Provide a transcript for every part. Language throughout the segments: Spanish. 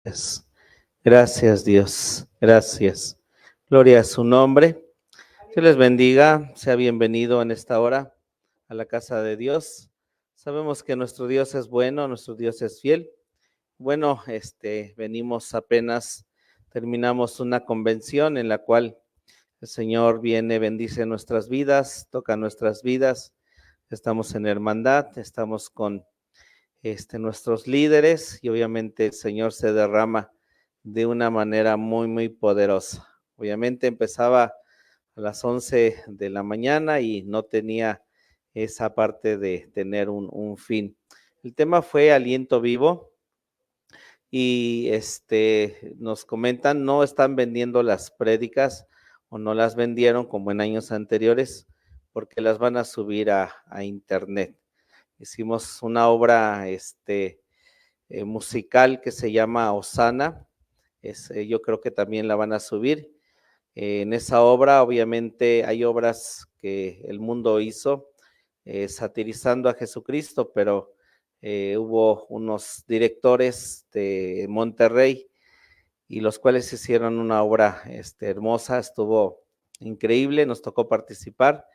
Gracias, gracias Dios, gracias. Gloria a su nombre. Dios les bendiga, sea bienvenido en esta hora a la casa de Dios. Sabemos que nuestro Dios es bueno, nuestro Dios es fiel. Bueno, venimos apenas, terminamos una convención en la cual el Señor viene, bendice nuestras vidas, toca nuestras vidas. Estamos en hermandad, estamos con nuestros líderes y obviamente el Señor se derrama de una manera muy, muy poderosa. Obviamente empezaba a las 11 de la mañana y no tenía esa parte de tener un fin. El tema fue aliento vivo y nos comentan, no están vendiendo las prédicas o no las vendieron como en años anteriores porque las van a subir a internet. Hicimos una obra musical que se llama Osana. Yo creo que también la van a subir. En esa obra, obviamente, hay obras que el mundo hizo satirizando a Jesucristo, pero hubo unos directores de Monterrey y los cuales hicieron una obra hermosa, estuvo increíble, nos tocó participar,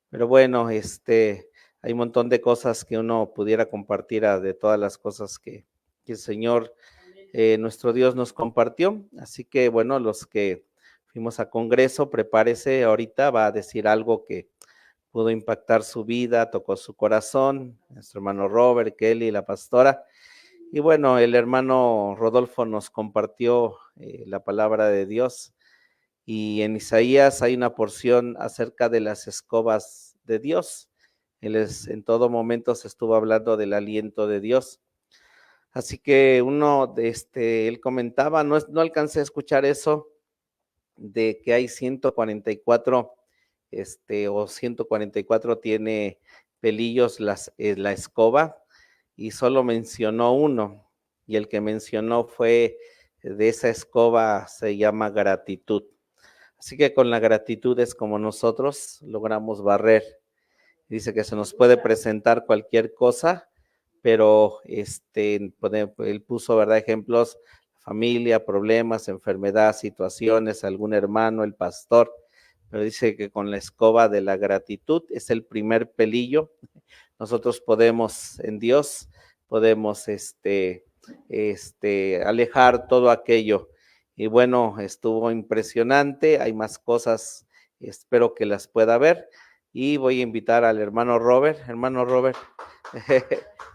pero bueno, hay un montón de cosas que uno pudiera compartir de todas las cosas que el Señor, nuestro Dios nos compartió. Así que bueno, los que fuimos a Congreso, prepárese, ahorita va a decir algo que pudo impactar su vida, tocó su corazón, nuestro hermano Robert, Kelly, la pastora. Y bueno, el hermano Rodolfo nos compartió la palabra de Dios. Y en Isaías hay una porción acerca de las escobas de Dios. En todo momento se estuvo hablando del aliento de Dios. Así que él comentaba, no alcancé a escuchar eso, de que hay 144, o 144 tiene pelillos la escoba, y solo mencionó uno, y el que mencionó fue de esa escoba se llama gratitud. Así que con la gratitud es como nosotros logramos barrer. Dice que se nos puede presentar cualquier cosa, pero él puso, ¿verdad?, ejemplos: familia, problemas, enfermedad, situaciones, algún hermano, el pastor, pero dice que con la escoba de la gratitud es el primer pelillo. Nosotros podemos, en Dios, podemos alejar todo aquello. Y bueno, estuvo impresionante, hay más cosas, espero que las pueda ver. Y voy a invitar al hermano Robert. Hermano Robert,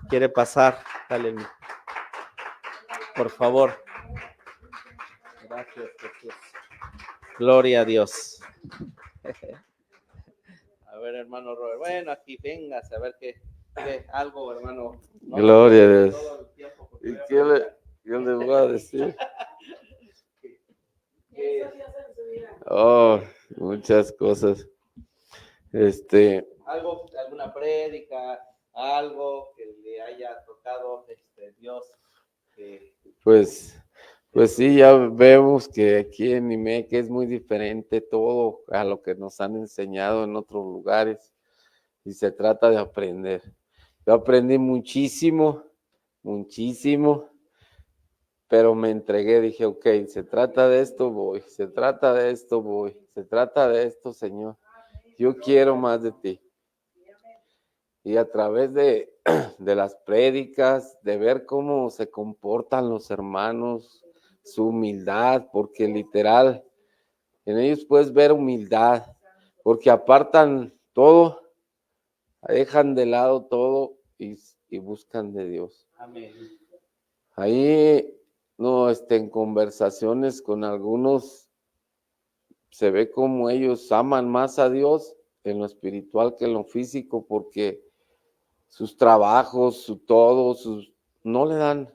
¿quiere pasar? Dale, por favor. Gracias, Jesús. Gloria a Dios. A ver, hermano Robert. Bueno, aquí véngase, a ver qué algo, hermano. No, gloria a Dios. ¿Y qué le voy a decir? Oh, muchas cosas. Alguna prédica, algo que le haya tocado Dios. Pues sí, ya vemos que aquí en IMEC es muy diferente todo a lo que nos han enseñado en otros lugares y se trata de aprender. Yo aprendí muchísimo, pero me entregué, dije, ok, se trata de esto, voy, se trata de esto, voy, se trata de esto, Señor. Yo quiero más de ti. Y a través de las prédicas, de ver cómo se comportan los hermanos, su humildad, porque literal, en ellos puedes ver humildad, porque apartan todo, dejan de lado todo y buscan de Dios. Amén. Ahí, no, en conversaciones con algunos, se ve como ellos aman más a Dios en lo espiritual que en lo físico, porque sus trabajos, su todo, no le dan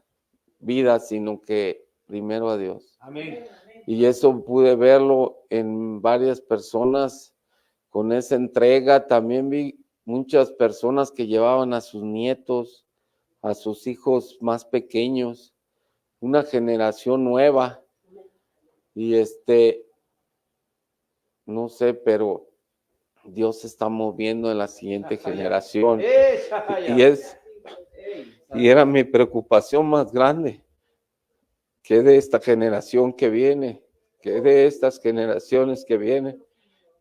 vida, sino que primero a Dios. Amén. Y eso pude verlo en varias personas con esa entrega. También vi muchas personas que llevaban a sus nietos, a sus hijos más pequeños, una generación nueva. Y no sé, pero Dios se está moviendo en la siguiente generación. Y era mi preocupación más grande. que de esta generación que viene, que de estas generaciones que vienen.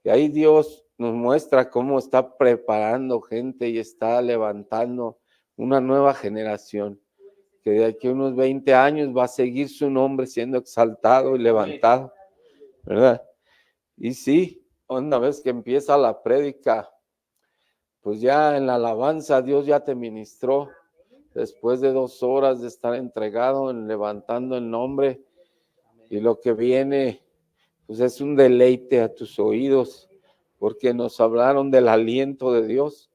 Y ahí Dios nos muestra cómo está preparando gente y está levantando una nueva generación, que de aquí a unos 20 años va a seguir su nombre siendo exaltado y levantado, ¿verdad? Y sí, una vez que empieza la prédica, pues ya en la alabanza Dios ya te ministró, después de 2 horas de estar entregado en levantando el nombre, y lo que viene, pues es un deleite a tus oídos, porque nos hablaron del aliento de Dios,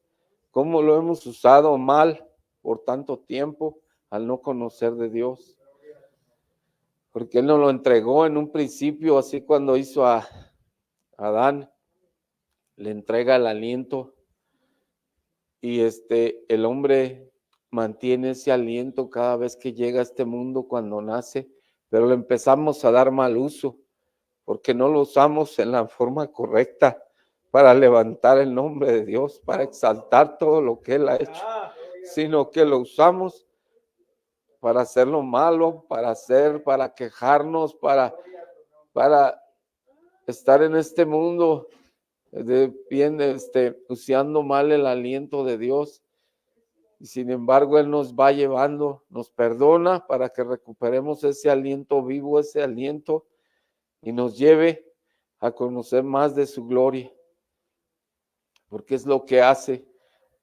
cómo lo hemos usado mal por tanto tiempo al no conocer de Dios, porque Él nos lo entregó en un principio, así cuando hizo a Adán, le entrega el aliento, y el hombre mantiene ese aliento cada vez que llega a este mundo cuando nace, pero le empezamos a dar mal uso, porque no lo usamos en la forma correcta para levantar el nombre de Dios, para exaltar todo lo que Él ha hecho, sino que lo usamos para hacer lo malo, para quejarnos, para estar en este mundo usando mal el aliento de Dios. Y sin embargo, Él nos va llevando, nos perdona para que recuperemos ese aliento vivo, ese aliento, y nos lleve a conocer más de su gloria, porque es lo que hace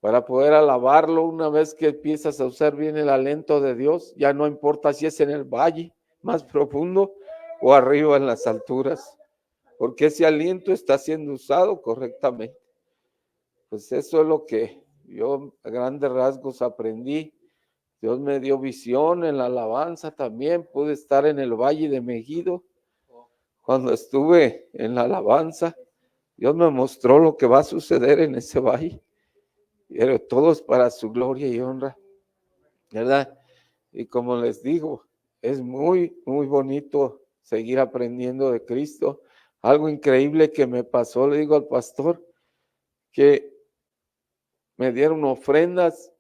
para poder alabarlo. Una vez que empiezas a usar bien el aliento de Dios, ya no importa si es en el valle más profundo o arriba en las alturas, porque ese aliento está siendo usado correctamente. Pues eso es lo que yo a grandes rasgos aprendí. Dios me dio visión en la alabanza también. Pude estar en el Valle de Megiddo. Cuando estuve en la alabanza, Dios me mostró lo que va a suceder en ese valle. Pero todo es para su gloria y honra, ¿verdad? Y como les digo, es muy, muy bonito seguir aprendiendo de Cristo. Algo increíble que me pasó, le digo al pastor, que me dieron ofrendas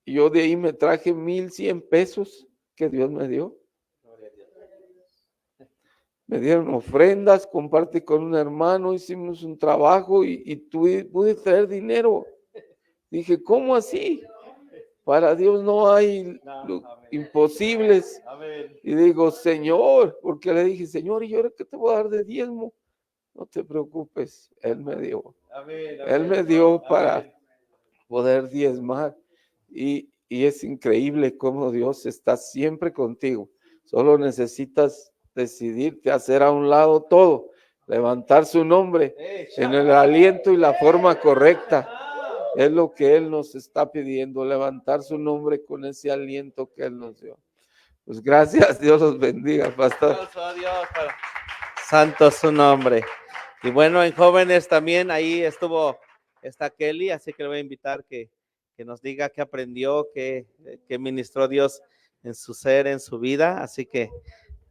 y yo de ahí me traje 1,100 pesos que Dios me dio. Me dieron ofrendas, compartí con un hermano, hicimos un trabajo y pude traer dinero. Dije, ¿cómo así? Para Dios no hay imposibles. Y digo, Señor, porque le dije, Señor, ¿y ahora qué te voy a dar de diezmo? No te preocupes, Él me dio. Él me dio para poder diezmar. Y es increíble cómo Dios está siempre contigo. Solo necesitas decidirte a hacer a un lado todo, levantar su nombre en el aliento y la forma correcta. Es lo que Él nos está pidiendo, levantar su nombre con ese aliento que Él nos dio. Pues gracias, Dios los bendiga, pastor. Santo su nombre. Y bueno, en jóvenes también ahí está Kelly, así que le voy a invitar que nos diga qué aprendió, qué ministró Dios en su ser, en su vida. Así que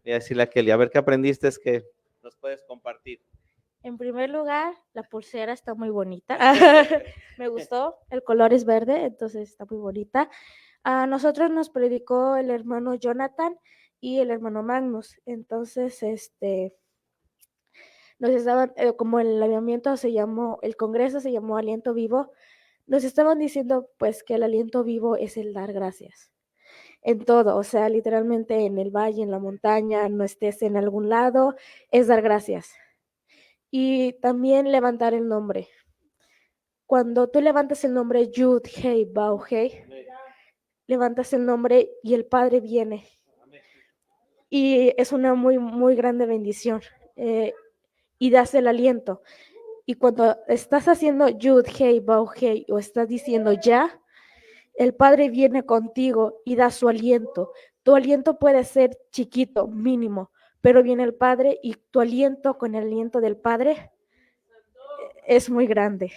voy a decirle a Kelly, a ver qué aprendiste, es que nos puedes compartir. En primer lugar, la pulsera está muy bonita. Me gustó, el color es verde, entonces está muy bonita. A nosotros nos predicó el hermano Jonathan y el hermano Magnus. Entonces, nos estaban, como el avivamiento el congreso se llamó Aliento Vivo, nos estaban diciendo pues que el aliento vivo es el dar gracias. En todo, o sea, literalmente en el valle, en la montaña, no estés en algún lado, es dar gracias. Y también levantar el nombre. Cuando tú levantas el nombre Yud, Hei, Bau, Hei, levantas el nombre y el Padre viene. Y es una muy, muy grande bendición. Y das el aliento. Y cuando estás haciendo Yud, Hei, Bau, Hei, o estás diciendo ya, el Padre viene contigo y da su aliento. Tu aliento puede ser chiquito, mínimo, pero viene el Padre y tu aliento con el aliento del Padre es muy grande.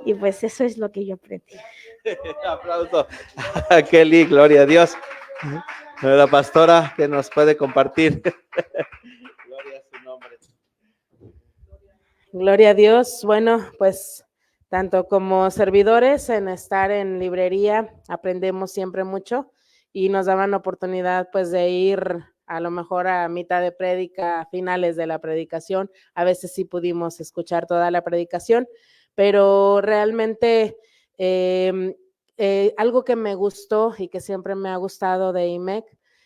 Y pues eso es lo que yo aprendí. Aplauso a Kelly, gloria a Dios. La pastora que nos puede compartir. Gloria a su nombre. Gloria a Dios. Bueno, pues tanto como servidores en estar en librería aprendemos siempre mucho y nos daban oportunidad pues de ir a lo mejor a mitad de prédica, a finales de la predicación, a veces sí pudimos escuchar toda la predicación, pero realmente algo que me gustó y que siempre me ha gustado de IMEC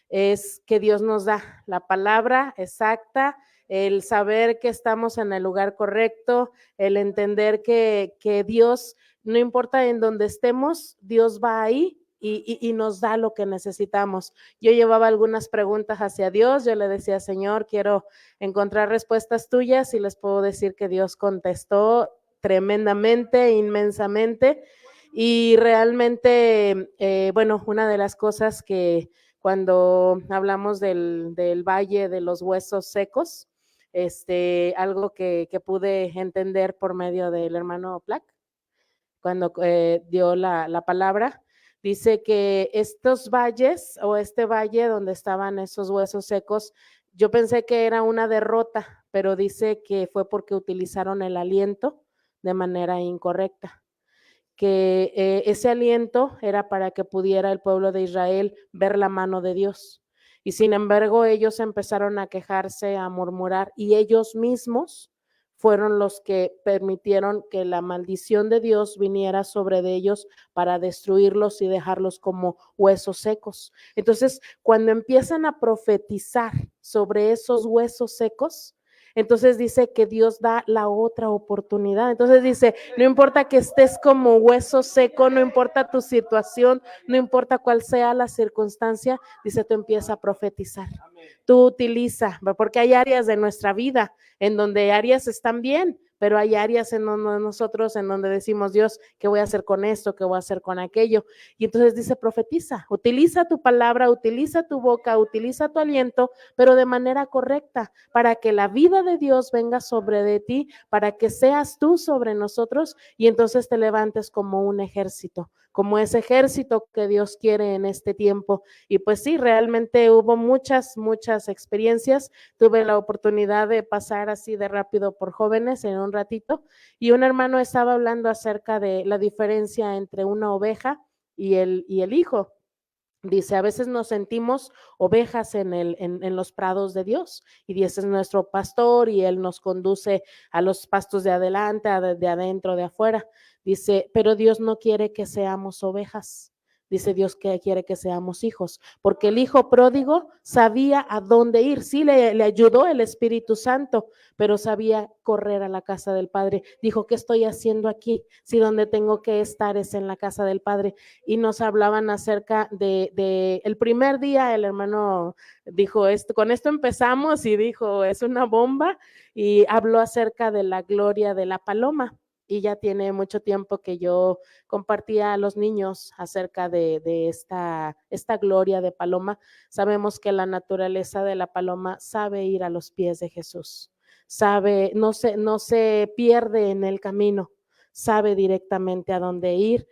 es que Dios nos da la palabra exacta, el saber que estamos en el lugar correcto, el entender que Dios, no importa en dónde estemos, Dios va ahí y nos da lo que necesitamos. Yo llevaba algunas preguntas hacia Dios, yo le decía, Señor, quiero encontrar respuestas tuyas, y les puedo decir que Dios contestó tremendamente, inmensamente, y realmente, bueno, una de las cosas que cuando hablamos del valle de los huesos secos, algo que pude entender por medio del hermano Plack, cuando dio la palabra, dice que estos valles o este valle donde estaban esos huesos secos, yo pensé que era una derrota, pero dice que fue porque utilizaron el aliento de manera incorrecta, que ese aliento era para que pudiera el pueblo de Israel ver la mano de Dios. Y sin embargo, ellos empezaron a quejarse, a murmurar, y ellos mismos fueron los que permitieron que la maldición de Dios viniera sobre de ellos para destruirlos y dejarlos como huesos secos. Entonces, cuando empiezan a profetizar sobre esos huesos secos, entonces dice que Dios da la otra oportunidad. Entonces dice, no importa que estés como hueso seco, no importa tu situación, no importa cuál sea la circunstancia, dice, tú empieza a profetizar. Tú utiliza, porque hay áreas de nuestra vida en donde áreas están bien, pero hay áreas en donde nosotros, en donde decimos, Dios, ¿qué voy a hacer con esto? ¿Qué voy a hacer con aquello? Y entonces dice, profetiza, utiliza tu palabra, utiliza tu boca, utiliza tu aliento, pero de manera correcta, para que la vida de Dios venga sobre de ti, para que seas tú sobre nosotros, y entonces te levantes como un ejército, como ese ejército que Dios quiere en este tiempo. Y pues sí, realmente hubo muchas experiencias. Tuve la oportunidad de pasar así de rápido por jóvenes en un ratito, y un hermano estaba hablando acerca de la diferencia entre una oveja y el hijo. Dice, a veces nos sentimos ovejas en los prados de Dios, y Dios es nuestro pastor y Él nos conduce a los pastos de adelante, de adentro, de afuera. Dice, pero Dios no quiere que seamos ovejas. Dice Dios que quiere que seamos hijos, porque el hijo pródigo sabía a dónde ir. Sí, le ayudó el Espíritu Santo, pero sabía correr a la casa del Padre. Dijo, ¿qué estoy haciendo aquí? Si donde tengo que estar es en la casa del Padre. Y nos hablaban acerca de el primer día, el hermano dijo, con esto empezamos, y dijo, es una bomba, y habló acerca de la gloria de la paloma. Y ya tiene mucho tiempo que yo compartía a los niños acerca de esta gloria de paloma. Sabemos que la naturaleza de la paloma sabe ir a los pies de Jesús, sabe, no se pierde en el camino, sabe directamente a dónde ir.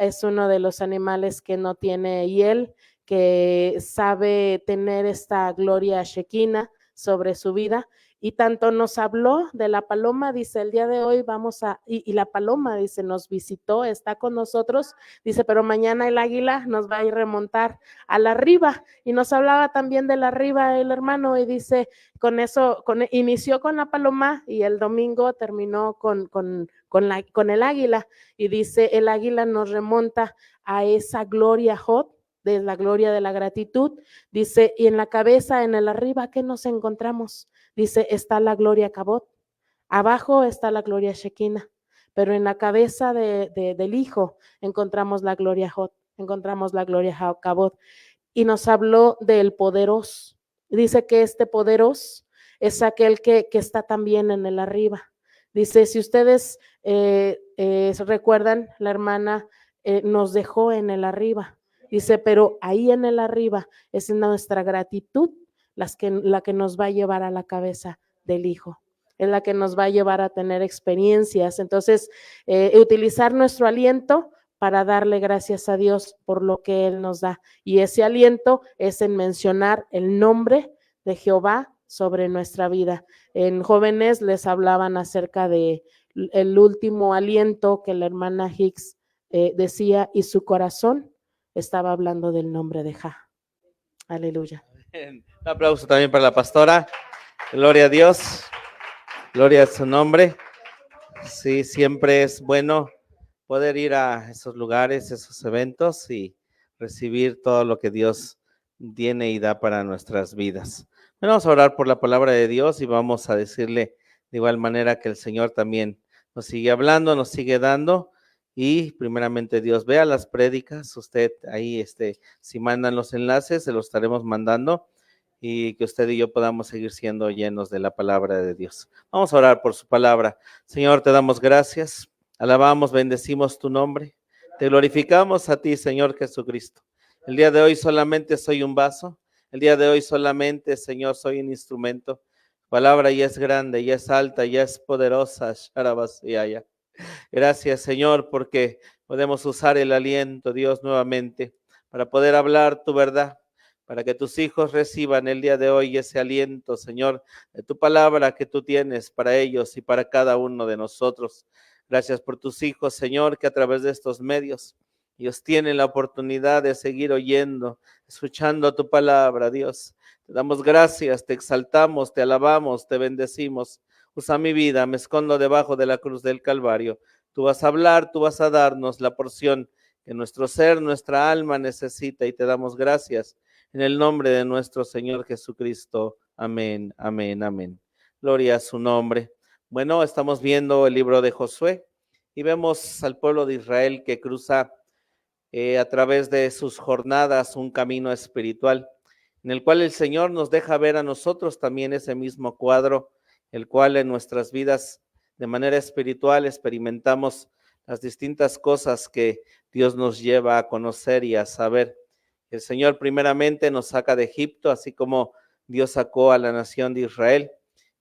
Es uno de los animales que no tiene hiel, que sabe tener esta gloria shekinah sobre su vida. Y tanto nos habló de la paloma, dice, el día de hoy y la paloma, dice, nos visitó, está con nosotros, dice, pero mañana el águila nos va a ir remontar a la riba. Y nos hablaba también de la riba el hermano, y dice, inició con la paloma, y el domingo terminó con el águila, y dice, el águila nos remonta a esa gloria hot, de la gloria de la gratitud. Dice, y en la cabeza, en el arriba, ¿qué nos encontramos? Dice, está la gloria Kabod, abajo está la gloria Shekinah, pero en la cabeza del hijo encontramos la gloria Hot, encontramos la gloria Kabod. Y nos habló del poderoso. Dice que este poderoso es aquel que está también en el arriba. Dice, si ustedes recuerdan, la hermana nos dejó en el arriba. Dice, pero ahí en el arriba es nuestra gratitud la que nos va a llevar a la cabeza del hijo, es la que nos va a llevar a tener experiencias. Entonces, utilizar nuestro aliento para darle gracias a Dios por lo que Él nos da. Y ese aliento es en mencionar el nombre de Jehová sobre nuestra vida. En jóvenes les hablaban acerca de el último aliento que la hermana Hicks decía, y su corazón estaba hablando del nombre de Jah. Aleluya. Un aplauso también para la pastora. Gloria a Dios. Gloria a su nombre. Sí, siempre es bueno poder ir a esos lugares, esos eventos y recibir todo lo que Dios tiene y da para nuestras vidas. Bueno, vamos a orar por la palabra de Dios y vamos a decirle de igual manera que el Señor también nos sigue hablando, nos sigue dando. Y primeramente Dios, vea las prédicas, usted ahí, si mandan los enlaces, se los estaremos mandando y que usted y yo podamos seguir siendo llenos de la palabra de Dios. Vamos a orar por su palabra. Señor, te damos gracias, alabamos, bendecimos tu nombre, te glorificamos a ti, Señor Jesucristo. El día de hoy solamente soy un vaso, el día de hoy solamente, Señor, soy un instrumento. Tu palabra ya es grande, ya es alta, ya es poderosa. Sharabasiaya. Gracias, Señor, porque podemos usar el aliento, Dios, nuevamente, para poder hablar tu verdad, para que tus hijos reciban el día de hoy ese aliento, Señor, de tu palabra que tú tienes para ellos y para cada uno de nosotros. Gracias por tus hijos, Señor, que a través de estos medios ellos tienen la oportunidad de seguir oyendo, escuchando tu palabra, Dios. Te damos gracias, te exaltamos, te alabamos, te bendecimos. Usa mi vida, me escondo debajo de la cruz del Calvario. Tú vas a hablar, tú vas a darnos la porción que nuestro ser, nuestra alma necesita y te damos gracias en el nombre de nuestro Señor Jesucristo. Amén, amén, amén. Gloria a su nombre. Bueno, estamos viendo el libro de Josué y vemos al pueblo de Israel que cruza a través de sus jornadas un camino espiritual en el cual el Señor nos deja ver a nosotros también ese mismo cuadro, el cual en nuestras vidas de manera espiritual experimentamos las distintas cosas que Dios nos lleva a conocer y a saber. El Señor primeramente nos saca de Egipto, así como Dios sacó a la nación de Israel.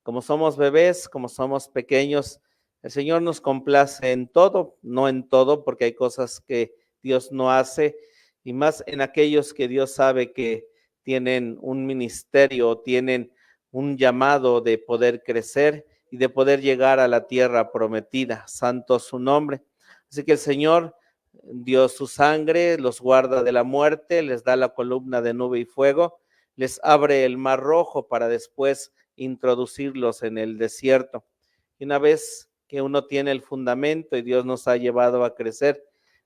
Como somos bebés, como somos pequeños, el Señor nos complace en todo, no en todo, porque hay cosas que Dios no hace, y más en aquellos que Dios sabe que tienen un ministerio, tienen un llamado de poder crecer y de poder llegar a la tierra prometida. Santo su nombre. Así que el Señor dio su sangre, los guarda de la muerte, les da la columna de nube y fuego, les abre el mar rojo para después introducirlos en el desierto. Y una vez que uno tiene el fundamento y Dios nos ha llevado a crecer,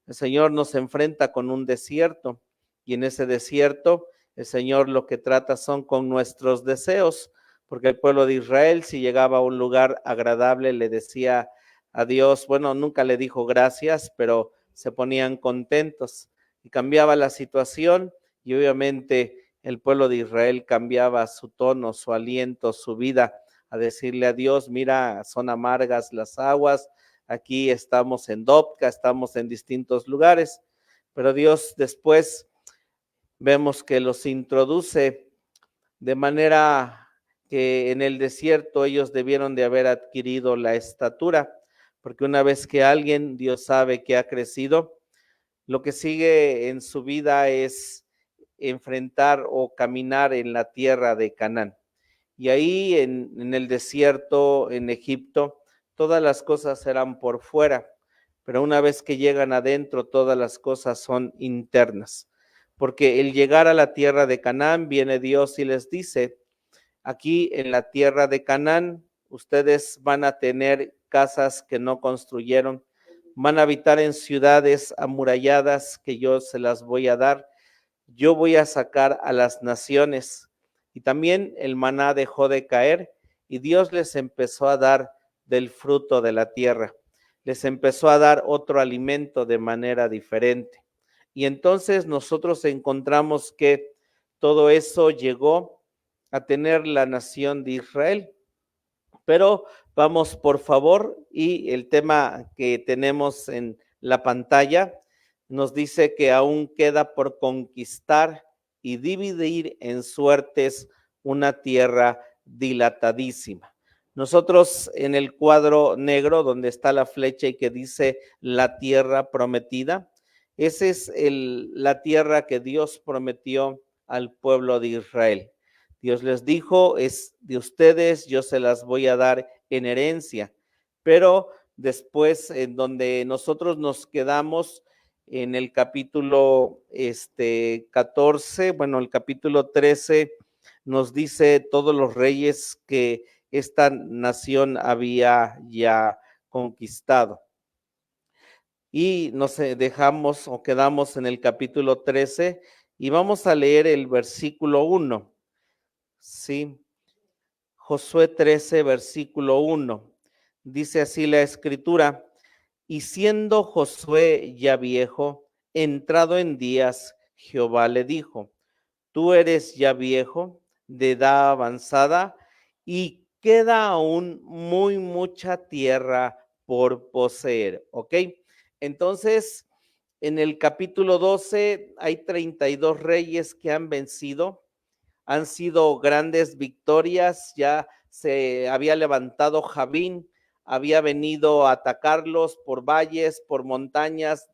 el Señor nos enfrenta con un desierto y en ese desierto el Señor lo que trata son con nuestros deseos, porque el pueblo de Israel, si llegaba a un lugar agradable, le decía a Dios, bueno, nunca le dijo gracias, pero se ponían contentos y cambiaba la situación y obviamente el pueblo de Israel cambiaba su tono, su aliento, su vida, a decirle a Dios, mira, son amargas las aguas, aquí estamos en Dopka, estamos en distintos lugares, pero Dios después vemos que los introduce de manera que en el desierto ellos debieron de haber adquirido la estatura, porque una vez que alguien, Dios sabe que ha crecido, lo que sigue en su vida es enfrentar o caminar en la tierra de Canaán. Y ahí en el desierto, en Egipto, todas las cosas serán por fuera, pero una vez que llegan adentro, todas las cosas son internas. Porque el llegar a la tierra de Canaán, viene Dios y les dice, aquí en la tierra de Canaán, ustedes van a tener casas que no construyeron, van a habitar en ciudades amuralladas que yo se las voy a dar. Yo voy a sacar a las naciones. Y también el maná dejó de caer y Dios les empezó a dar del fruto de la tierra. Les empezó a dar otro alimento de manera diferente. Y entonces nosotros encontramos que todo eso llegó a tener la nación de Israel. Pero vamos por favor, y el tema que tenemos en la pantalla nos dice que aún queda por conquistar y dividir en suertes una tierra dilatadísima. Nosotros en el cuadro negro donde está la flecha y que dice la tierra prometida, esa es la tierra que Dios prometió al pueblo de Israel. Dios les dijo, es de ustedes, yo se las voy a dar en herencia. Pero después, en donde nosotros nos quedamos en el capítulo 14, bueno, el capítulo 13 nos dice todos los reyes que esta nación había ya conquistado. Y nos dejamos o quedamos en el capítulo 13 y vamos a leer el versículo 1. Sí, Josué 13, versículo 1. Dice así la escritura: y siendo Josué ya viejo, entrado en días, Jehová le dijo: tú eres ya viejo, de edad avanzada, y queda aún muy mucha tierra por poseer. ¿Ok? Entonces, en el capítulo 12 hay 32 reyes que han vencido. Han sido grandes victorias, ya se había levantado Javín, había venido a atacarlos por valles, por montañas.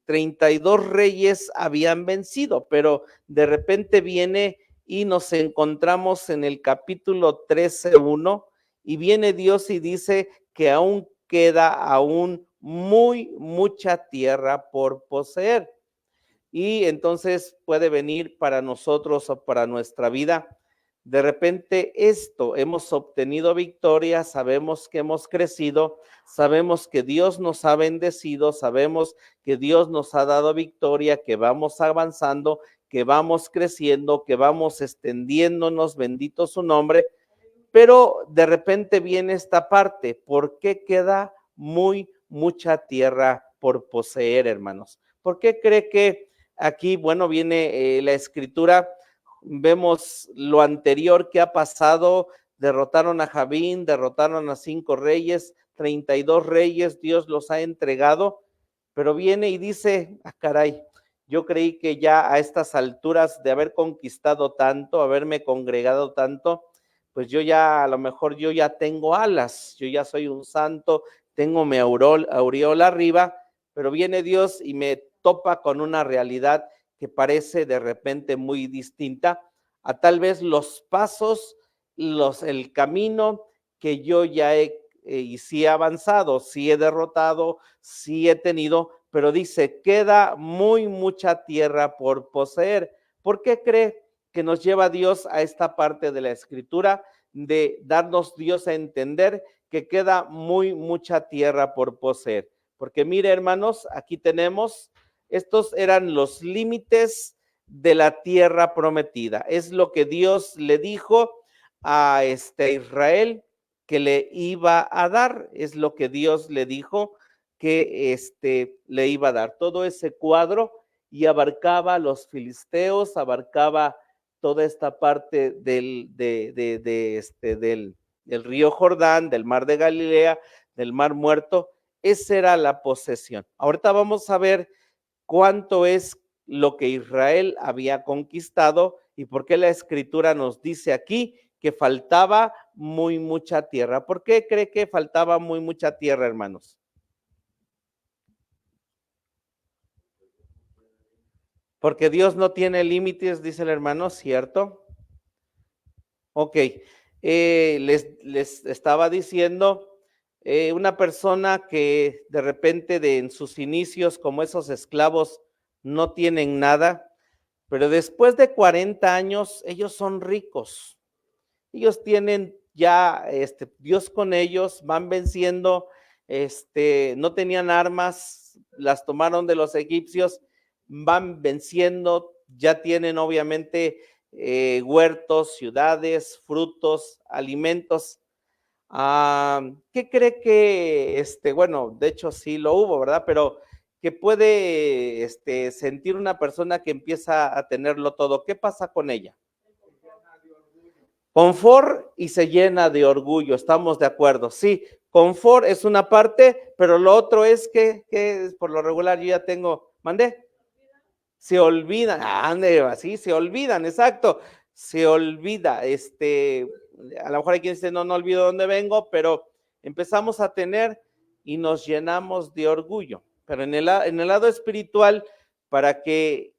32 reyes habían vencido, pero de repente viene y nos encontramos en el capítulo 13:1 y viene Dios y dice que aún queda mucha tierra por poseer. Y entonces puede venir para nosotros o para nuestra vida. De repente hemos obtenido victoria, sabemos que hemos crecido, sabemos que Dios nos ha bendecido, sabemos que Dios nos ha dado victoria, que vamos avanzando, que vamos creciendo, que vamos extendiéndonos, bendito su nombre, pero de repente viene esta parte: ¿por qué queda mucha tierra por poseer, hermanos? ¿Por qué cree que aquí, bueno, viene la escritura? Vemos lo anterior que ha pasado: derrotaron a Javín, derrotaron a 5 reyes, 32 reyes, Dios los ha entregado, pero viene y dice: ah, caray, yo creí que ya a estas alturas de haber conquistado tanto, haberme congregado tanto, pues yo ya, a lo mejor yo ya tengo alas, yo ya soy un santo, tengo mi aureola arriba, pero viene Dios y me topa con una realidad que parece de repente muy distinta a tal vez los pasos, el camino que yo ya y sí he avanzado, sí he derrotado, sí he tenido, pero dice: queda mucha tierra por poseer. ¿Por qué cree que nos lleva Dios a esta parte de la escritura, de darnos Dios a entender que queda mucha tierra por poseer? Porque mire, hermanos, aquí tenemos, estos eran los límites de la tierra prometida. Es lo que Dios le dijo a Israel que le iba a dar, es lo que Dios le dijo que le iba a dar. Todo ese cuadro, y abarcaba a los filisteos, abarcaba toda esta parte del río Jordán, del mar de Galilea, del mar muerto. Esa era la posesión. Ahorita vamos a ver cuánto es lo que Israel había conquistado y por qué la escritura nos dice aquí que faltaba mucha tierra. ¿Por qué cree que faltaba mucha tierra, hermanos? Porque Dios no tiene límites, dice el hermano, ¿cierto? Ok, les estaba diciendo, una persona que de repente en sus inicios, como esos esclavos, no tienen nada, pero después de 40 años, ellos son ricos. Ellos tienen ya Dios con ellos, van venciendo, no tenían armas, las tomaron de los egipcios, van venciendo, ya tienen obviamente huertos, ciudades, frutos, alimentos. ¿Qué cree que, bueno, de hecho sí lo hubo, ¿verdad? Pero que puede sentir una persona que empieza a tenerlo todo? ¿Qué pasa con ella? Confort, y se llena de orgullo, estamos de acuerdo. Sí, confort es una parte, pero lo otro es que por lo regular yo ya tengo, ¿mandé? Se olvidan, así se olvidan, exacto, se olvida, a lo mejor hay quien dice: no olvido dónde vengo, pero empezamos a tener y nos llenamos de orgullo. Pero en el lado espiritual, para que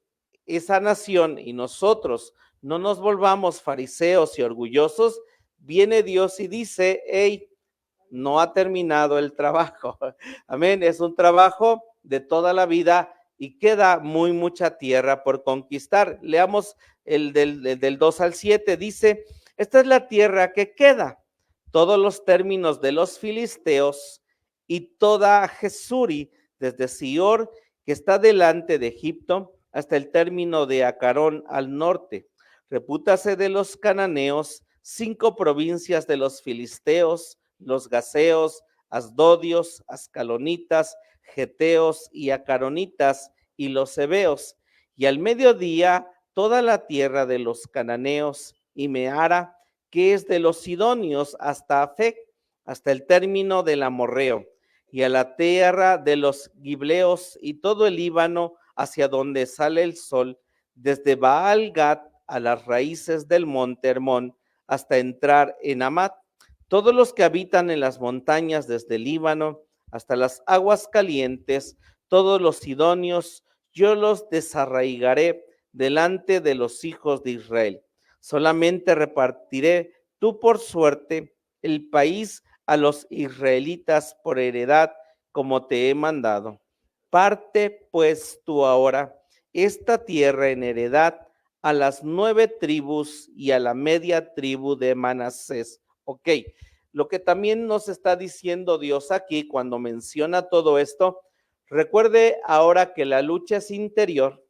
esa nación y nosotros no nos volvamos fariseos y orgullosos, viene Dios y dice: hey, no ha terminado el trabajo. Amén, es un trabajo de toda la vida y queda mucha tierra por conquistar. Leamos el del 2 al 7, dice, esta es la tierra que queda, todos los términos de los filisteos y toda Jesuri, desde Sior, que está delante de Egipto, hasta el término de Acarón al norte. Repútase de los cananeos, 5 provincias de los filisteos, los gaseos, asdodios, ascalonitas, geteos y acaronitas y los heveos. Y al mediodía toda la tierra de los cananeos y Meara, que es de los sidonios, hasta Afec, hasta el término del amorreo, y a la tierra de los gibleos y todo el Líbano hacia donde sale el sol, desde Baal-Gad a las raíces del monte Hermón, hasta entrar en Amat. Todos los que habitan en las montañas desde el Líbano hasta las aguas calientes, todos los sidonios, yo los desarraigaré delante de los hijos de Israel. Solamente repartiré tú por suerte el país a los israelitas por heredad, como te he mandado. Parte pues tú ahora esta tierra en heredad a las 9 tribus y a la media tribu de Manasés. Ok, lo que también nos está diciendo Dios aquí cuando menciona todo esto, recuerde ahora que la lucha es interior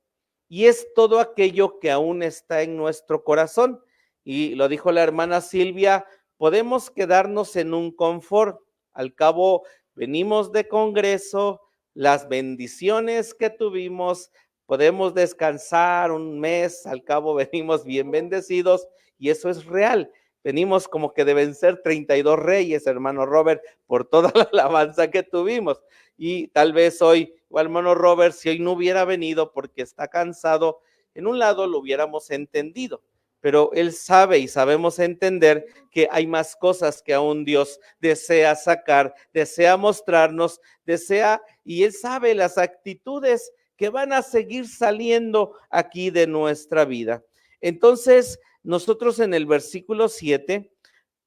y es todo aquello que aún está en nuestro corazón. Y lo dijo la hermana Silvia, podemos quedarnos en un confort. Al cabo, venimos de congreso, las bendiciones que tuvimos, podemos descansar un mes, al cabo venimos bien bendecidos y eso es real. Venimos como que deben ser 32 reyes, hermano Robert, por toda la alabanza que tuvimos. Y tal vez hoy, hermano Robert, si hoy no hubiera venido porque está cansado, en un lado lo hubiéramos entendido, pero él sabe y sabemos entender que hay más cosas que aún Dios desea sacar, desea mostrarnos, desea, y él sabe las actitudes que van a seguir saliendo aquí de nuestra vida. Entonces, nosotros en el versículo 7,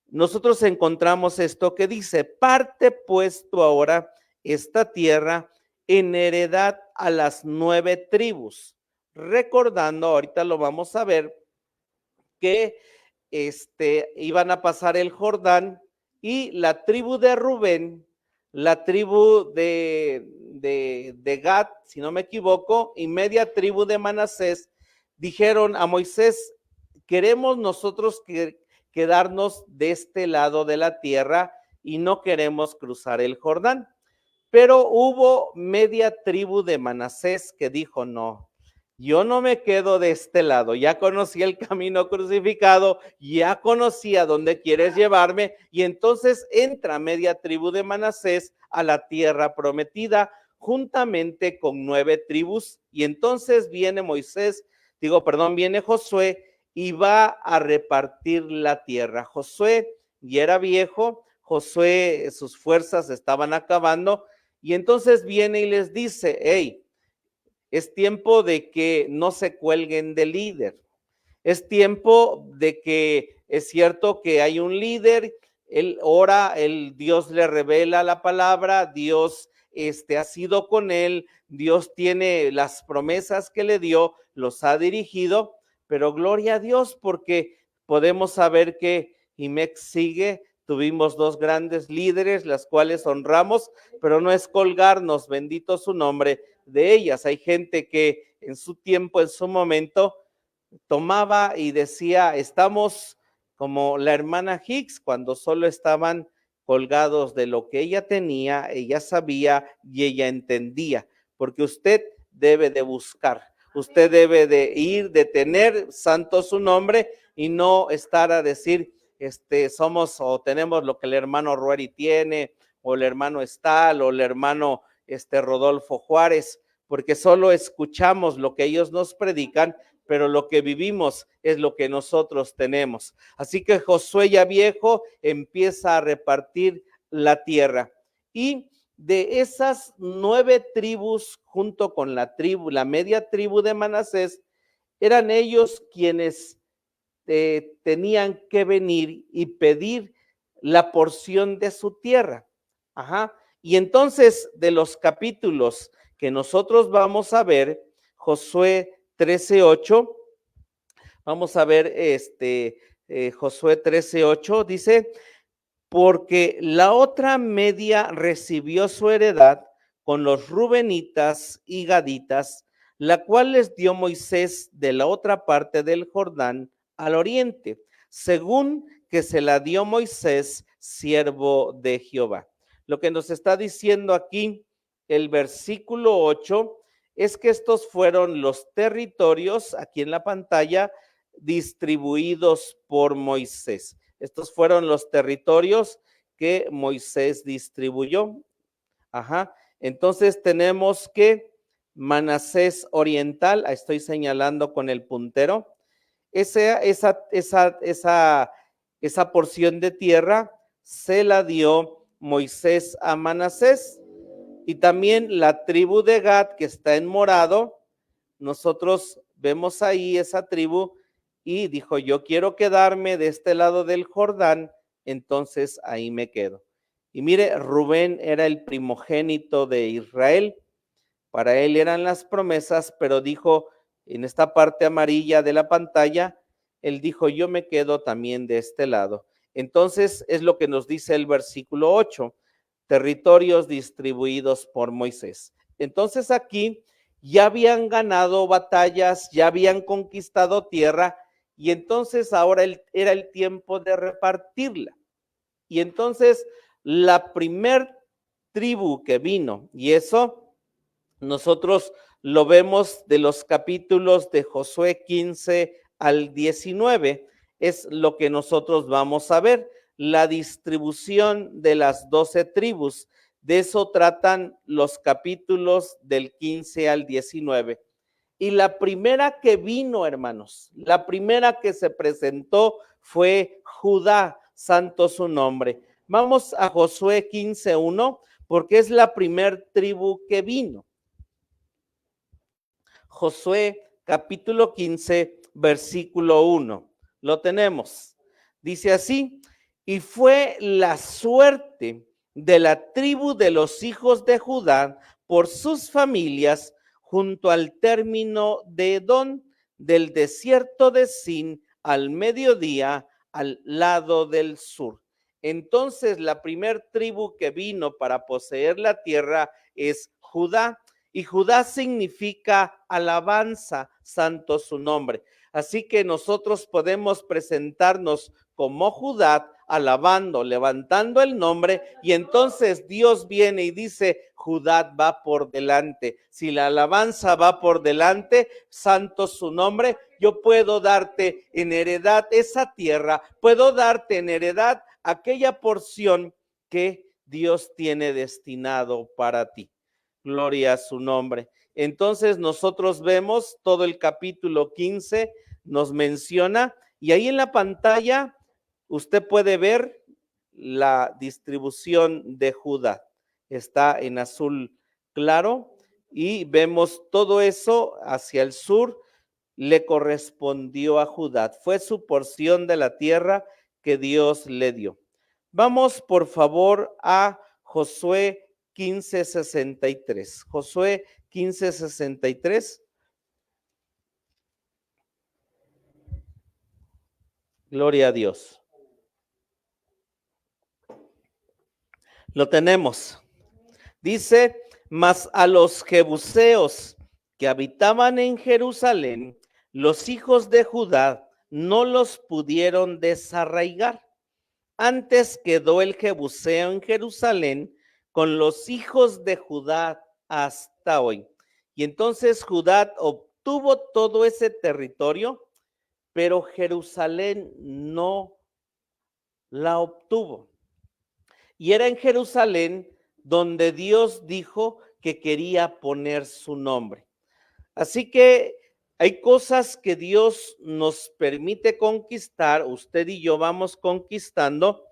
nosotros encontramos esto que dice, parte pues tú ahora esta tierra en heredad a las 9 tribus. Recordando, ahorita lo vamos a ver, que iban a pasar el Jordán y la tribu de Rubén, la tribu de Gad, si no me equivoco, y media tribu de Manasés, dijeron a Moisés, queremos nosotros quedarnos de este lado de la tierra y no queremos cruzar el Jordán. Pero hubo media tribu de Manasés que dijo, no, yo no me quedo de este lado, ya conocí el camino crucificado, ya conocí a dónde quieres llevarme, y entonces entra media tribu de Manasés a la tierra prometida, juntamente con 9 tribus, y entonces viene viene Josué, y va a repartir la tierra. Josué ya era viejo, Josué, sus fuerzas estaban acabando, y entonces viene y les dice, hey, es tiempo de que no se cuelguen del líder. Es tiempo de que es cierto que hay un líder, él ora, Dios le revela la palabra, Dios ha sido con él, Dios tiene las promesas que le dio, los ha dirigido, pero gloria a Dios porque podemos saber que IMEC sigue. Tuvimos 2 grandes líderes, las cuales honramos, pero no es colgarnos, bendito su nombre, de ellas. Hay gente que en su tiempo, en su momento, tomaba y decía, estamos como la hermana Hicks, cuando solo estaban colgados de lo que ella tenía, ella sabía y ella entendía, porque usted debe de buscar, usted debe de ir, de tener santo su nombre y no estar a decir, somos o tenemos lo que el hermano Rueri tiene, o el hermano Estal, o el hermano Rodolfo Juárez, porque solo escuchamos lo que ellos nos predican, pero lo que vivimos es lo que nosotros tenemos. Así que Josué ya viejo empieza a repartir la tierra. Y de esas 9 tribus, junto con la media tribu de Manasés, eran ellos quienes tenían que venir y pedir la porción de su tierra. Ajá. Y entonces de los capítulos que nosotros vamos a ver Josué 13:8. Vamos a ver Josué 13:8, dice, porque la otra media recibió su heredad con los rubenitas y gaditas, la cual les dio Moisés de la otra parte del Jordán al oriente, según que se la dio Moisés, siervo de Jehová. Lo que nos está diciendo aquí el versículo 8 es que estos fueron los territorios, aquí en la pantalla, distribuidos por Moisés. Estos fueron los territorios que Moisés distribuyó. Ajá. Entonces tenemos que Manasés oriental, estoy señalando con el puntero, esa porción de tierra se la dio Moisés a Manasés, y también la tribu de Gad, que está en morado, nosotros vemos ahí esa tribu, y dijo, yo quiero quedarme de este lado del Jordán, entonces ahí me quedo. Y mire, Rubén era el primogénito de Israel, para él eran las promesas, pero dijo, en esta parte amarilla de la pantalla, él dijo, yo me quedo también de este lado. Entonces es lo que nos dice el versículo 8, territorios distribuidos por Moisés. Entonces aquí ya habían ganado batallas, ya habían conquistado tierra, y entonces ahora era el tiempo de repartirla. Y entonces la primer tribu que vino, y eso nosotros lo vemos de los capítulos de Josué 15 al 19, es lo que nosotros vamos a ver, la distribución de las 12 tribus. De eso tratan los capítulos del 15 al 19. Y la primera que vino, hermanos, la primera que se presentó fue Judá, santo su nombre. Vamos a Josué 15:1, porque es la primer tribu que vino. Josué capítulo 15, versículo 1. Lo tenemos. Dice así, y fue la suerte de la tribu de los hijos de Judá por sus familias junto al término de Edom, del desierto de Sin al mediodía, al lado del sur. Entonces la primer tribu que vino para poseer la tierra es Judá, y Judá significa alabanza, santo su nombre. Así que nosotros podemos presentarnos como Judá, alabando, levantando el nombre, y entonces Dios viene y dice, Judá va por delante. Si la alabanza va por delante, santo su nombre, yo puedo darte en heredad esa tierra, puedo darte en heredad aquella porción que Dios tiene destinado para ti. Gloria a su nombre. Entonces nosotros vemos todo el capítulo 15, nos menciona, y ahí en la pantalla usted puede ver la distribución de Judá. Está en azul claro y vemos todo eso hacia el sur, le correspondió a Judá. Fue su porción de la tierra que Dios le dio. Vamos por favor a Josué 15:63. Josué 15:63. Gloria a Dios. Lo tenemos. Dice, mas a los jebuseos que habitaban en Jerusalén, los hijos de Judá no los pudieron desarraigar. Antes quedó el jebuseo en Jerusalén con los hijos de Judá hasta hoy. Y entonces Judá obtuvo todo ese territorio, pero Jerusalén no la obtuvo. Y era en Jerusalén donde Dios dijo que quería poner su nombre. Así que hay cosas que Dios nos permite conquistar, usted y yo vamos conquistando,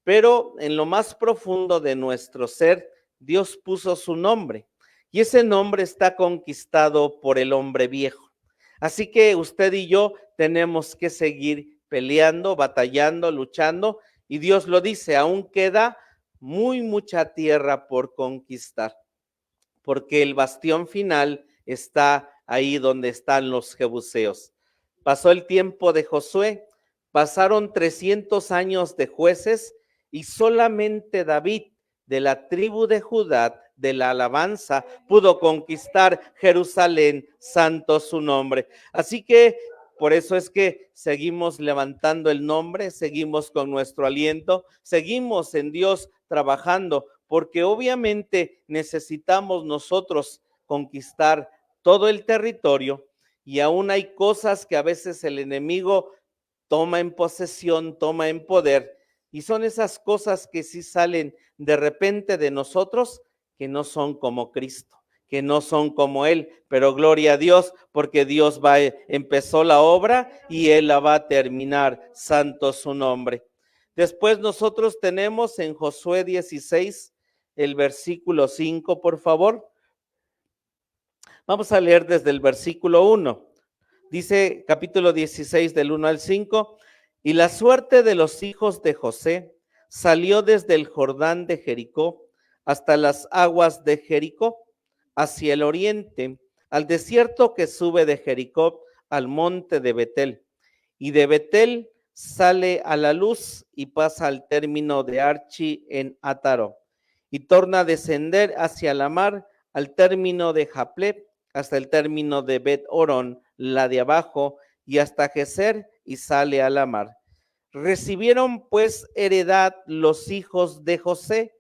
pero en lo más profundo de nuestro ser, Dios puso su nombre. Y ese nombre está conquistado por el hombre viejo. Así que usted y yo tenemos que seguir peleando, batallando, luchando. Y Dios lo dice, aún queda mucha tierra por conquistar. porque el bastión final está ahí donde están los jebuseos. Pasó el tiempo de Josué, pasaron 300 años de jueces y solamente David, de la tribu de Judá, de la alabanza, pudo conquistar Jerusalén, santo su nombre. Así que por eso es que seguimos levantando el nombre, seguimos con nuestro aliento, seguimos en Dios trabajando, porque obviamente necesitamos nosotros conquistar todo el territorio y aún hay cosas que a veces el enemigo toma en posesión, toma en poder, y son esas cosas que sí salen de repente de nosotros que no son como Cristo, que no son como Él, pero gloria a Dios, porque Dios empezó la obra y Él la va a terminar, santo su nombre. Después nosotros tenemos en Josué 16, el versículo 5, por favor. Vamos a leer desde el versículo 1. Dice capítulo 16 del 1 al 5, y la suerte de los hijos de José salió desde el Jordán de Jericó hasta las aguas de Jericó, hacia el oriente, al desierto que sube de Jericó al monte de Betel, y de Betel sale a la luz y pasa al término de Archi en Ataro, y torna a descender hacia la mar al término de Japlep, hasta el término de Bet Orón, la de abajo, y hasta Geser, y sale a la mar. Recibieron pues heredad los hijos de José,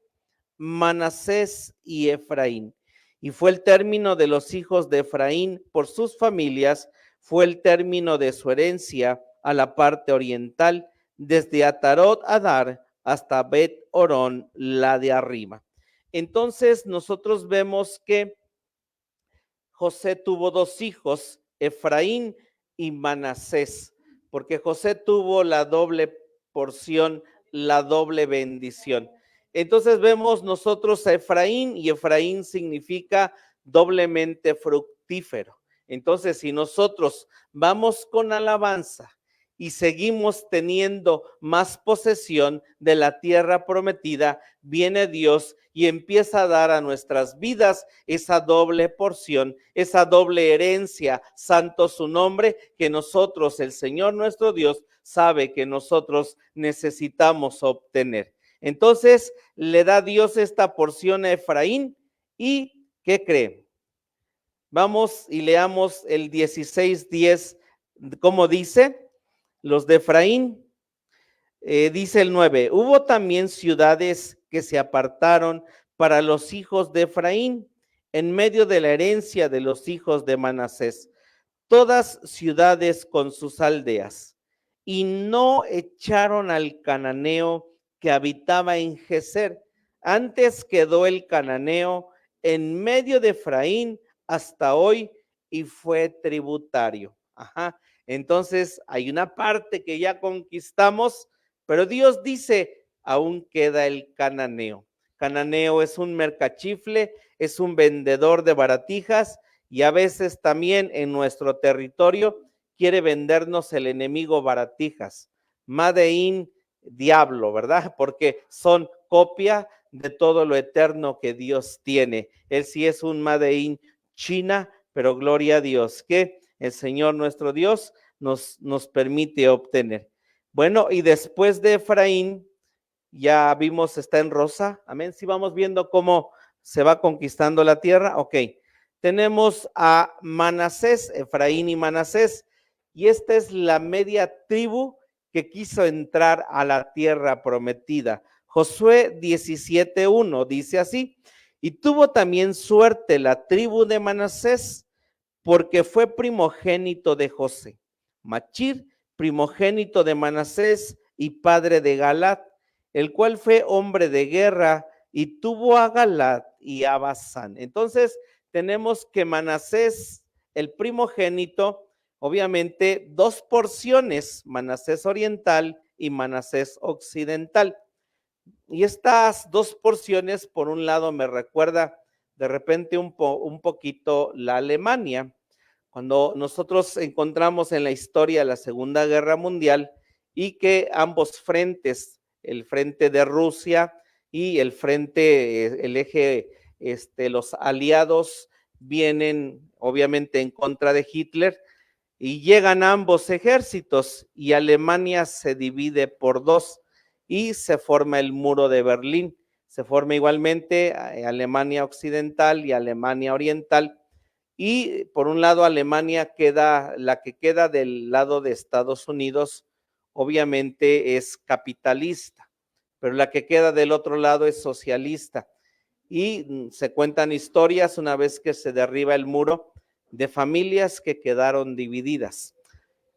Manasés y Efraín. Y fue el término de los hijos de Efraín por sus familias, fue el término de su herencia a la parte oriental, desde Atarot Adar hasta Bet Orón, la de arriba. Entonces nosotros vemos que José tuvo dos hijos, Efraín y Manasés, porque José tuvo la doble porción, la doble bendición. Entonces vemos nosotros a Efraín, y Efraín significa doblemente fructífero. Entonces, si nosotros vamos con alabanza y seguimos teniendo más posesión de la tierra prometida, viene Dios y empieza a dar a nuestras vidas esa doble porción, esa doble herencia, santo su nombre, que nosotros, el Señor nuestro Dios, sabe que nosotros necesitamos obtener. Entonces le da Dios esta porción a Efraín y ¿qué cree? Vamos y leamos el 16:10, ¿cómo dice? Los de Efraín, dice el 9, hubo también ciudades que se apartaron para los hijos de Efraín en medio de la herencia de los hijos de Manasés, todas ciudades con sus aldeas, y no echaron al cananeo que habitaba en Geser, antes quedó el cananeo en medio de Efraín hasta hoy y fue tributario. Ajá. Entonces hay una parte que ya conquistamos, pero Dios dice, aún queda el cananeo. Cananeo es un mercachifle, es un vendedor de baratijas, y a veces también en nuestro territorio quiere vendernos el enemigo baratijas, Made in diablo, ¿verdad? Porque son copia de todo lo eterno que Dios tiene. Él sí es un Made in China, pero gloria a Dios que el Señor nuestro Dios nos permite obtener. Bueno, y después de Efraín, ya vimos, está en rosa, amén. Si vamos viendo cómo se va conquistando la tierra, ok. Tenemos a Manasés, Efraín y Manasés, y esta es la media tribu que quiso entrar a la tierra prometida. Josué 17:1 dice así, y tuvo también suerte la tribu de Manasés, porque fue primogénito de José. Machir, primogénito de Manasés y padre de Galat, el cual fue hombre de guerra y tuvo a Galat y a Basán. Entonces tenemos que Manasés, el primogénito, obviamente dos porciones, Manasés oriental y Manasés occidental. Y estas dos porciones, por un lado, me recuerda de repente un poquito la Alemania. Cuando nosotros encontramos en la historia la Segunda Guerra Mundial y que ambos frentes, el frente de Rusia y el frente, el eje los aliados vienen obviamente en contra de Hitler y llegan ambos ejércitos y Alemania se divide por dos y se forma el muro de Berlín. Se forma igualmente Alemania Occidental y Alemania Oriental. Y por un lado Alemania queda, la que queda del lado de Estados Unidos, obviamente es capitalista, pero la que queda del otro lado es socialista. Y se cuentan historias una vez que se derriba el muro de familias que quedaron divididas.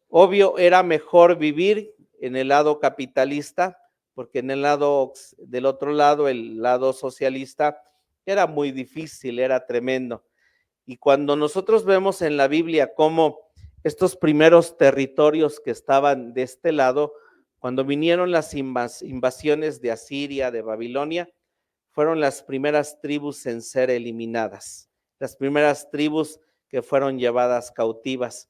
Obvio, era mejor vivir en el lado capitalista, porque en el lado del otro lado, el lado socialista, era muy difícil, era tremendo. Y cuando nosotros vemos en la Biblia cómo estos primeros territorios que estaban de este lado, cuando vinieron las invasiones de Asiria, de Babilonia, fueron las primeras tribus en ser eliminadas, las primeras tribus que fueron llevadas cautivas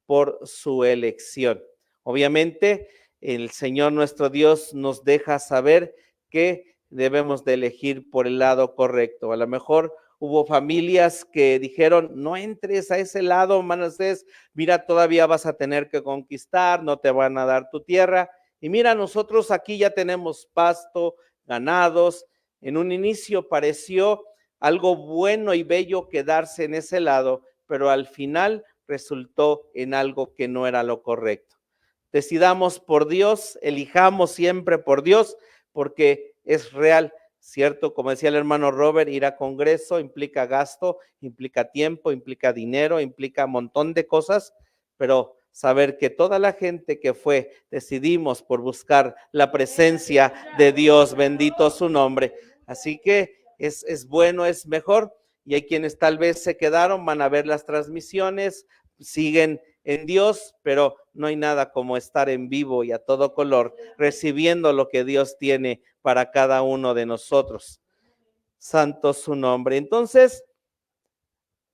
por su elección. Obviamente, el Señor nuestro Dios nos deja saber que debemos de elegir por el lado correcto. A lo mejor hubo familias que dijeron, no entres a ese lado, Manasés, mira, todavía vas a tener que conquistar, no te van a dar tu tierra. Y mira, nosotros aquí ya tenemos pasto, ganados. En un inicio pareció algo bueno y bello quedarse en ese lado, pero al final resultó en algo que no era lo correcto. Decidamos por Dios, elijamos siempre por Dios, porque es real, ¿cierto? Como decía el hermano Robert, ir a Congreso implica gasto, implica tiempo, implica dinero, implica un montón de cosas, pero saber que toda la gente que fue, decidimos por buscar la presencia de Dios, bendito su nombre. Así que es bueno, es mejor. Y hay quienes tal vez se quedaron, van a ver las transmisiones, siguen en Dios, pero no hay nada como estar en vivo y a todo color, recibiendo lo que Dios tiene para cada uno de nosotros. Santo su nombre. Entonces,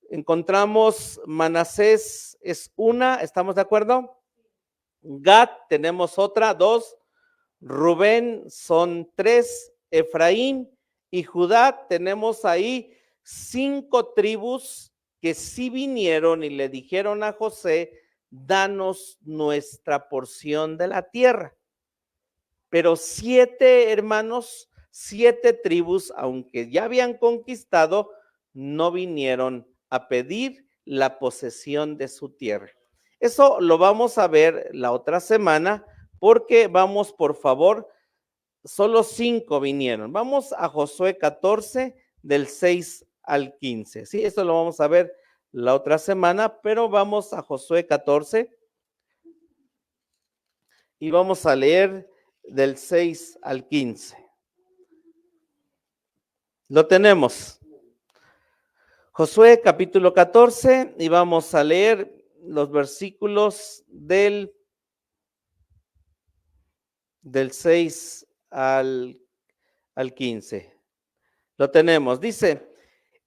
encontramos Manasés es una, ¿estamos de acuerdo? Gad tenemos otra, 2. Rubén son 3. Efraín y Judá tenemos ahí 5 tribus que sí vinieron y le dijeron a José, danos nuestra porción de la tierra. Pero 7 hermanos, 7 tribus, aunque ya habían conquistado, no vinieron a pedir la posesión de su tierra. Eso lo vamos a ver la otra semana, porque vamos, por favor, solo 5 vinieron. Vamos a Josué 14, del 6 al 15. Sí, eso lo vamos a ver la otra semana, pero vamos a Josué 14 y vamos a leer del 6 al 15. Lo tenemos. Josué capítulo 14 y vamos a leer los versículos del 6 al 15. Lo tenemos. Dice,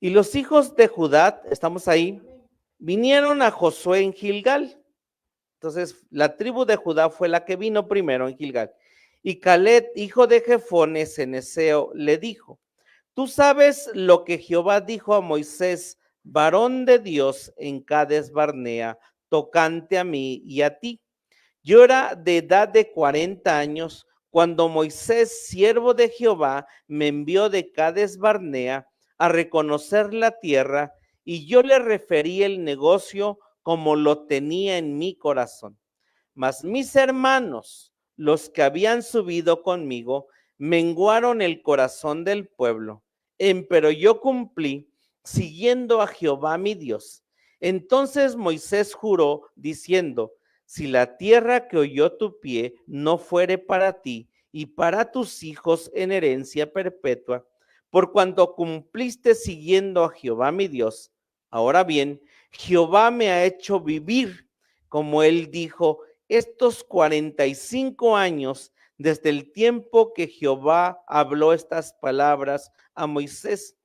y los hijos de Judá, estamos ahí, vinieron a Josué en Gilgal. Entonces, la tribu de Judá fue la que vino primero en Gilgal. Y Caleb, hijo de Jefone, ceneseo, le dijo, tú sabes lo que Jehová dijo a Moisés, varón de Dios, en Cades Barnea, tocante a mí y a ti. Yo era de edad de 40 años cuando Moisés, siervo de Jehová, me envió de Cades Barnea a reconocer la tierra, y yo le referí el negocio como lo tenía en mi corazón. Mas mis hermanos, los que habían subido conmigo, menguaron el corazón del pueblo. Pero yo cumplí siguiendo a Jehová mi Dios. Entonces Moisés juró diciendo, si la tierra que oyó tu pie no fuere para ti y para tus hijos en herencia perpetua, por cuanto cumpliste siguiendo a Jehová mi Dios, ahora bien, Jehová me ha hecho vivir, como él dijo, estos 45 años desde el tiempo que Jehová habló estas palabras a Moisés,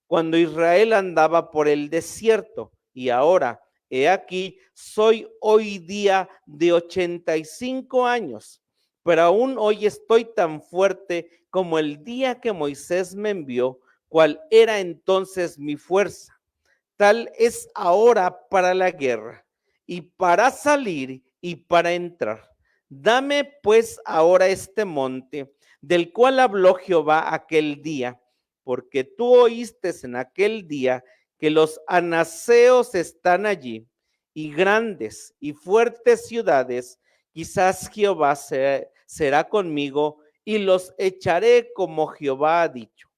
cuando Israel andaba por el desierto, y ahora, he aquí, soy hoy día de 85 años, pero aún hoy estoy tan fuerte como el día que Moisés me envió, cual era entonces mi fuerza, tal es ahora para la guerra, y para salir y para entrar. Dame pues ahora este monte, del cual habló Jehová aquel día, porque tú oíste en aquel día que los anaseos están allí, y grandes y fuertes ciudades. Quizás Jehová será conmigo y los echaré como Jehová ha dicho.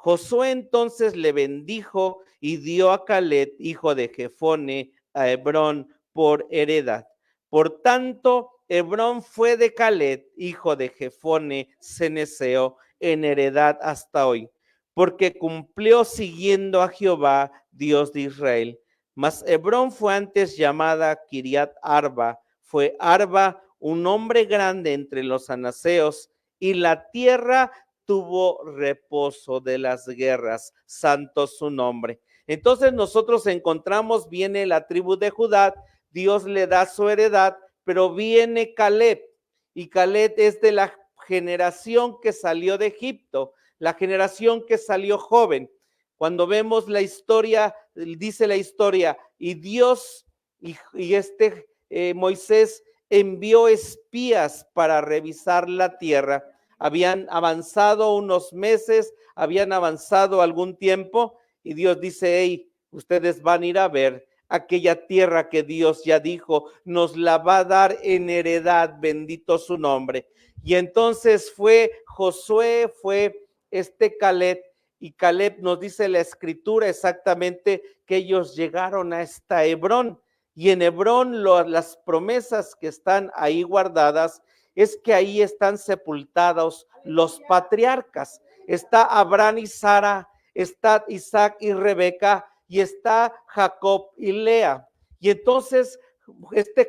Josué entonces le bendijo y dio a Caleb, hijo de Jefone, a Hebrón por heredad. Por tanto, Hebrón fue de Caleb, hijo de Jefone, ceneseo, en heredad hasta hoy, porque cumplió siguiendo a Jehová, Dios de Israel. Mas Hebrón fue antes llamada Kiriat Arba, fue Arba un hombre grande entre los anaseos, y la tierra tuvo reposo de las guerras, santo su nombre. Entonces nosotros encontramos, viene la tribu de Judá, Dios le da su heredad, pero viene Caleb, y Caleb es de la generación que salió de Egipto, la generación que salió joven. Cuando vemos la historia, dice la historia, y Dios y Moisés envió espías para revisar la tierra. Habían avanzado unos meses, habían avanzado algún tiempo, y Dios dice, hey, ustedes van a ir a ver aquella tierra que Dios ya dijo, nos la va a dar en heredad, bendito su nombre. Y entonces fue Josué, fue Caleb, y Caleb nos dice la escritura exactamente que ellos llegaron a esta Hebrón, y en Hebrón las promesas que están ahí guardadas es que ahí están sepultados los patriarcas. Está Abraham y Sara, está Isaac y Rebeca, y está Jacob y Lea. Y entonces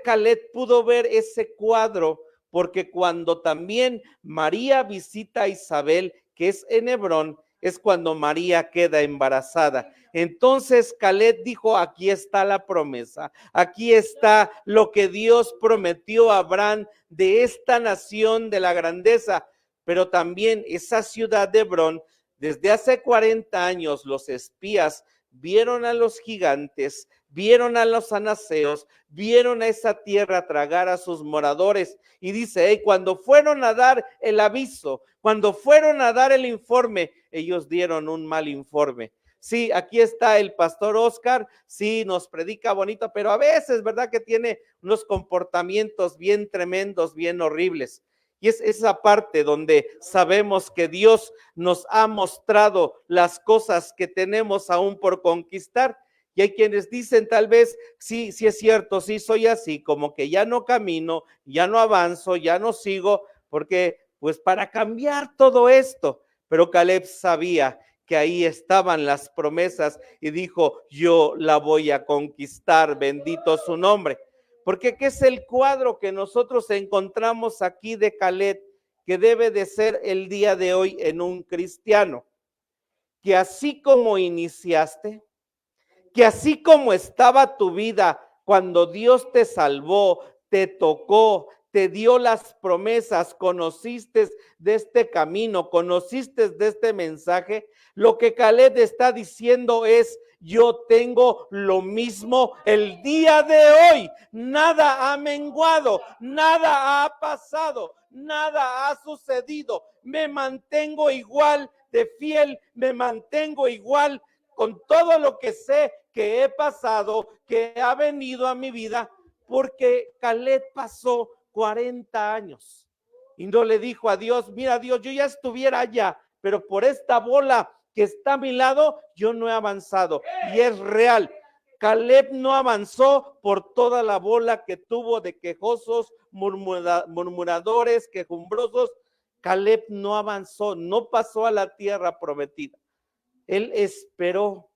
Caleb pudo ver ese cuadro, porque cuando también María visita a Isabel, que es en Hebrón, es cuando María queda embarazada. Entonces Caleb dijo, aquí está la promesa, aquí está lo que Dios prometió a Abraham de esta nación de la grandeza, pero también esa ciudad de Hebrón, desde hace 40 años los espías vieron a los gigantes, vieron a los anaseos, vieron a esa tierra tragar a sus moradores. Y dice, hey, cuando fueron a dar el aviso, cuando fueron a dar el informe, ellos dieron un mal informe. Sí, aquí está el pastor Oscar, sí, nos predica bonito, pero a veces, ¿verdad? Que tiene unos comportamientos bien tremendos, bien horribles. Y es esa parte donde sabemos que Dios nos ha mostrado las cosas que tenemos aún por conquistar. Y hay quienes dicen tal vez, sí, sí es cierto, sí soy así, como que ya no camino, ya no avanzo, ya no sigo, porque pues para cambiar todo esto. Pero Caleb sabía que ahí estaban las promesas y dijo, yo la voy a conquistar, bendito su nombre. Porque ¿qué es el cuadro que nosotros encontramos aquí de Caleb que debe de ser el día de hoy en un cristiano? Que así como iniciaste, que así como estaba tu vida cuando Dios te salvó, te tocó, te dio las promesas, conociste de este camino, conociste de este mensaje, lo que Caleb está diciendo es, yo tengo lo mismo el día de hoy, nada ha menguado, nada ha pasado, nada ha sucedido, me mantengo igual de fiel, me mantengo igual con todo lo que sé que he pasado, que ha venido a mi vida, porque Caleb pasó 40 años y no le dijo a Dios, mira Dios, yo ya estuviera allá, pero por esta bola que está a mi lado, yo no he avanzado. Y es real, Caleb no avanzó por toda la bola que tuvo de quejosos, murmuradores, quejumbrosos. Caleb no avanzó, no pasó a la tierra prometida. Él esperó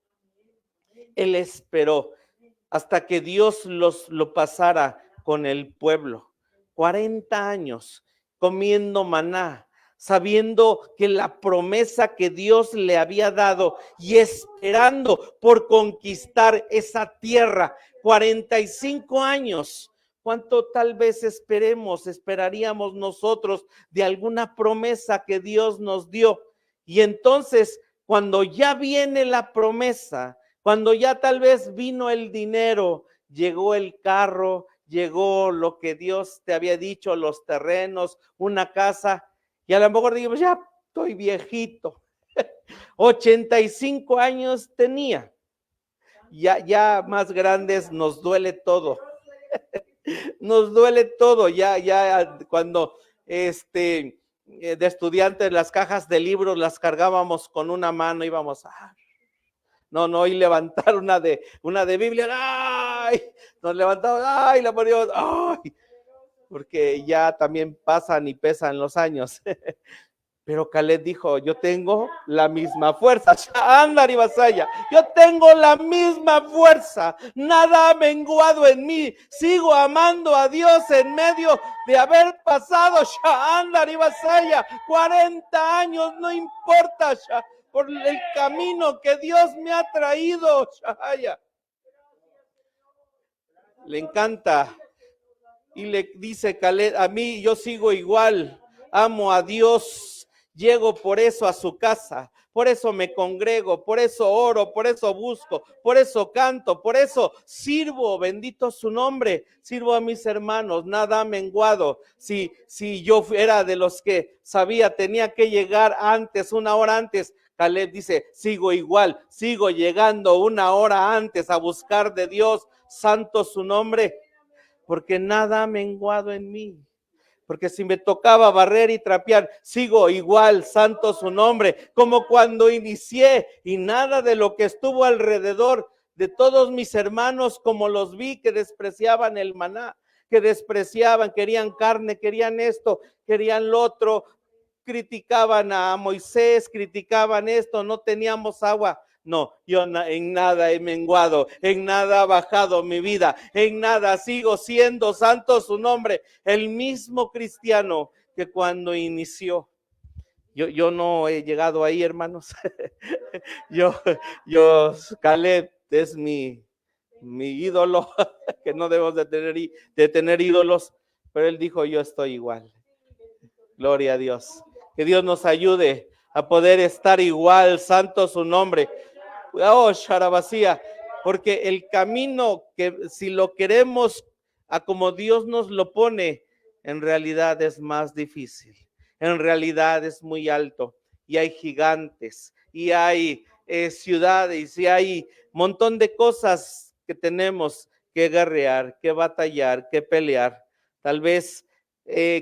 hasta que Dios lo pasara con el pueblo. 40 años comiendo maná, sabiendo que la promesa que Dios le había dado y esperando por conquistar esa tierra. 45 años. ¿Cuánto tal vez esperaríamos nosotros de alguna promesa que Dios nos dio? Y entonces cuando ya viene la promesa, cuando ya tal vez vino el dinero, llegó el carro, llegó lo que Dios te había dicho, los terrenos, una casa, y a lo mejor digamos, ya estoy viejito, 85 años tenía, ya más grandes nos duele todo, nos duele todo, ya cuando de estudiantes las cajas de libros las cargábamos con una mano, íbamos no, y levantar una de Biblia, ¡ay! Nos levantamos, ¡ay! La poníamos, ¡ay! Porque ya también pasan y pesan los años. Pero Caleb dijo, yo tengo la misma fuerza, Andar y Vasalla, yo tengo la misma fuerza, nada ha menguado en mí, sigo amando a Dios en medio de haber pasado, Andar y Vasalla, 40 años, no importa, por el camino que Dios me ha traído, Shahaya. Le encanta y le dice Caleb, a mí yo sigo igual, amo a Dios. Llego por eso a su casa, por eso me congrego, por eso oro, por eso busco, por eso canto, por eso sirvo, bendito su nombre, sirvo a mis hermanos, nada ha menguado. Si yo era de los que sabía, tenía que llegar antes, una hora antes, Caleb dice, sigo igual, sigo llegando una hora antes a buscar de Dios, santo su nombre, porque nada ha menguado en mí. Porque si me tocaba barrer y trapear, sigo igual, santo su nombre, como cuando inicié, y nada de lo que estuvo alrededor de todos mis hermanos, como los vi que despreciaban el maná, que despreciaban, querían carne, querían esto, querían lo otro, criticaban a Moisés, criticaban esto, no teníamos agua. No, yo en nada he menguado, en nada ha bajado mi vida, en nada sigo siendo santo su nombre, el mismo cristiano que cuando inició. Yo no he llegado ahí, hermanos. yo, Caleb es mi ídolo, que no debemos de tener ídolos, pero él dijo, yo estoy igual. Gloria a Dios. Que Dios nos ayude a poder estar igual, santo su nombre. Oh, Sharabasía, porque el camino que si lo queremos a como Dios nos lo pone, en realidad es más difícil, en realidad es muy alto, y hay gigantes, y hay ciudades, y hay un montón de cosas que tenemos que guerrear, que batallar, que pelear. Tal vez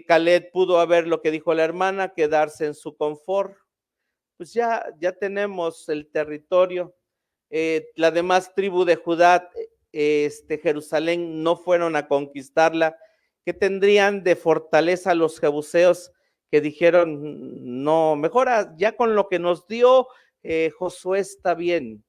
Caleb pudo haber, lo que dijo la hermana, quedarse en su confort. Pues ya tenemos el territorio. La demás tribu de Judá, Jerusalén, no fueron a conquistarla. ¿Qué tendrían de fortaleza los jebuseos que dijeron, no, mejor ya con lo que nos dio Josué está bien?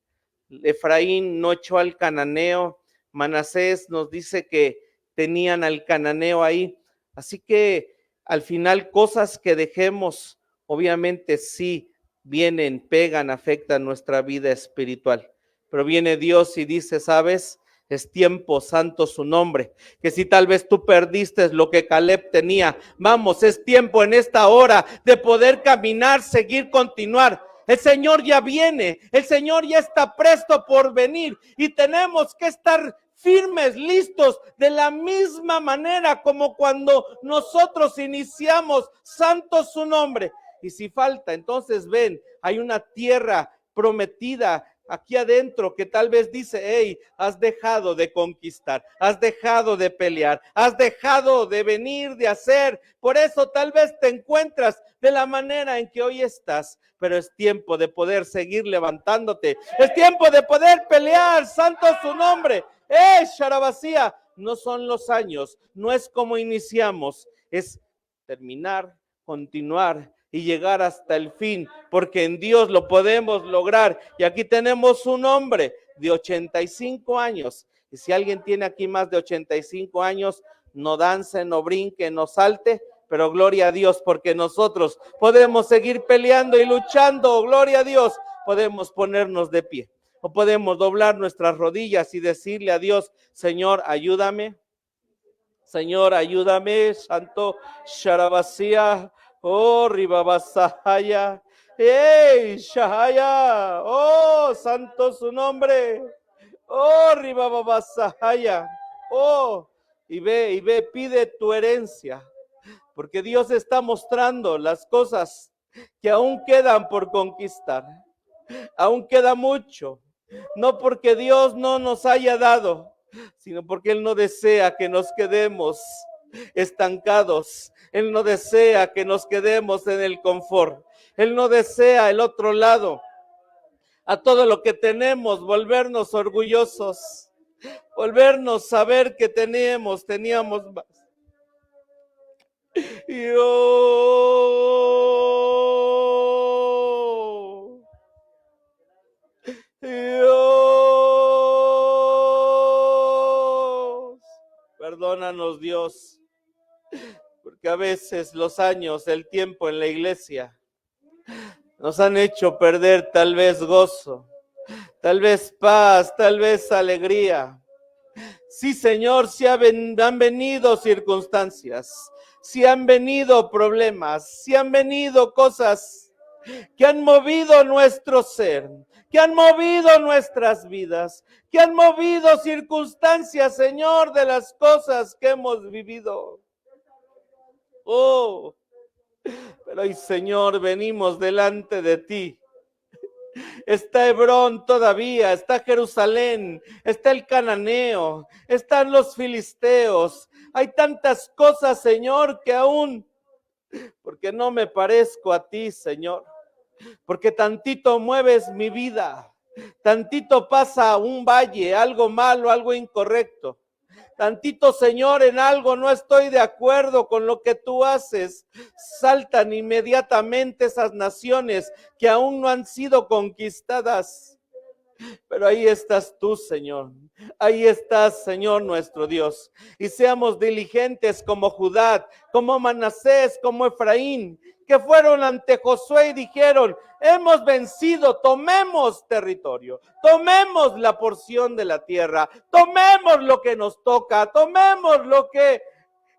Efraín no echó al cananeo, Manasés nos dice que tenían al cananeo ahí, así que al final cosas que dejemos, obviamente sí, vienen, pegan, afectan nuestra vida espiritual. Pero viene Dios y dice, ¿sabes? Es tiempo, santo su nombre, que si tal vez tú perdiste lo que Caleb tenía, vamos, es tiempo en esta hora de poder caminar, seguir, continuar. El Señor ya viene, el Señor ya está presto por venir y tenemos que estar firmes, listos, de la misma manera como cuando nosotros iniciamos, santo su nombre. Y si falta, entonces ven, hay una tierra prometida aquí adentro que tal vez dice, hey, has dejado de conquistar, has dejado de pelear, has dejado de venir, de hacer, por eso tal vez te encuentras de la manera en que hoy estás, pero es tiempo de poder seguir levantándote, es tiempo de poder pelear, santo su nombre. Sharabasía, no son los años, no es como iniciamos, es terminar, continuar y llegar hasta el fin, porque en Dios lo podemos lograr. Y aquí tenemos un hombre de 85 años, y si alguien tiene aquí más de 85 años, no dance, no brinque, no salte, pero gloria a Dios, porque nosotros podemos seguir peleando y luchando, gloria a Dios, podemos ponernos de pie, o podemos doblar nuestras rodillas y decirle a Dios, Señor, ayúdame, Señor, ayúdame, Santo Sharabasía. Oh, Ribabasaya, ¡Ey, Shahaya! ¡Oh, santo su nombre! ¡Oh, Ribababasahaya! ¡Oh! Y ve, pide tu herencia, porque Dios está mostrando las cosas que aún quedan por conquistar. Aún queda mucho, no porque Dios no nos haya dado, sino porque Él no desea que nos quedemos estancados. Él no desea que nos quedemos en el confort. Él no desea el otro lado. A todo lo que tenemos, volvernos orgullosos, volvernos a saber que teníamos más. Dios, perdónanos, Dios, porque a veces los años, el tiempo en la iglesia nos han hecho perder tal vez gozo, tal vez paz, tal vez alegría. Sí, Señor, sí han venido circunstancias, sí han venido problemas, sí han venido cosas que han movido nuestro ser, que han movido nuestras vidas, que han movido circunstancias, Señor, de las cosas que hemos vivido. Oh, pero hoy, Señor, venimos delante de ti. Está Hebrón todavía, está Jerusalén, está el cananeo, están los filisteos. Hay tantas cosas, Señor, que aún, porque no me parezco a ti, Señor, porque tantito mueves mi vida, tantito pasa un valle, algo malo, algo incorrecto. Tantito, Señor, en algo no estoy de acuerdo con lo que tú haces. Saltan inmediatamente esas naciones que aún no han sido conquistadas. Pero ahí estás tú, Señor. Ahí estás, Señor, nuestro Dios. Y seamos diligentes como Judá, como Manasés, como Efraín, que fueron ante Josué y dijeron: hemos vencido, tomemos territorio, tomemos la porción de la tierra, tomemos lo que nos toca, tomemos lo que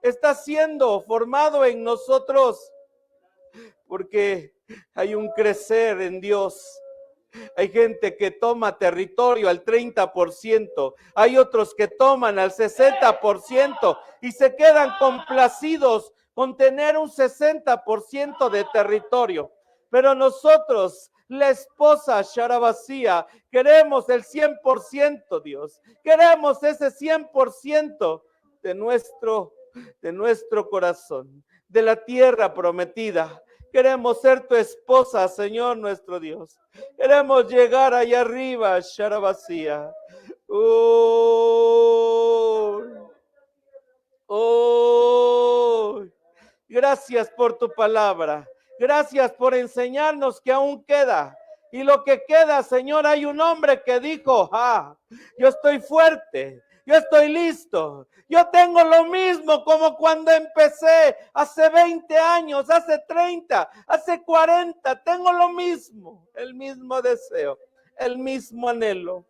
está siendo formado en nosotros, porque hay un crecer en Dios. Hay gente que toma territorio al 30%, hay otros que toman al 60% y se quedan complacidos con tener un 60% de territorio. Pero nosotros, la esposa Sharabasía, queremos el 100%, Dios. Queremos ese 100% de nuestro corazón, de la tierra prometida. Queremos ser tu esposa, Señor nuestro Dios. Queremos llegar allá arriba, Sharabasía. Gracias por tu palabra. Gracias por enseñarnos que aún queda. Y lo que queda, Señor, hay un hombre que dijo: yo estoy fuerte, yo estoy listo, yo tengo lo mismo como cuando empecé hace 20 años, hace 30, hace 40, tengo lo mismo, el mismo deseo, el mismo anhelo.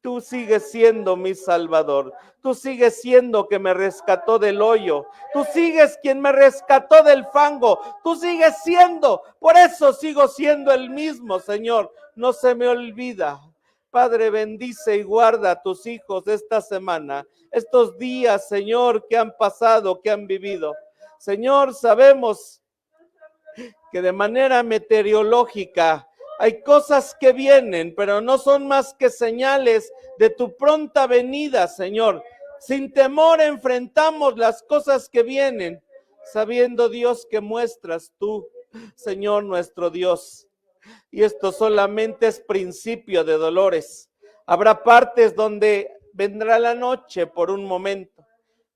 Tú sigues siendo mi Salvador. Tú sigues siendo que me rescató del hoyo. Tú sigues quien me rescató del fango. Tú sigues siendo. Por eso sigo siendo el mismo, Señor. No se me olvida. Padre, bendice y guarda a tus hijos esta semana. Estos días, Señor, que han pasado, que han vivido. Señor, sabemos que de manera meteorológica hay cosas que vienen, pero no son más que señales de tu pronta venida, Señor. Sin temor enfrentamos las cosas que vienen, sabiendo, Dios, que muestras tú, Señor nuestro Dios. Y esto solamente es principio de dolores. Habrá partes donde vendrá la noche por un momento,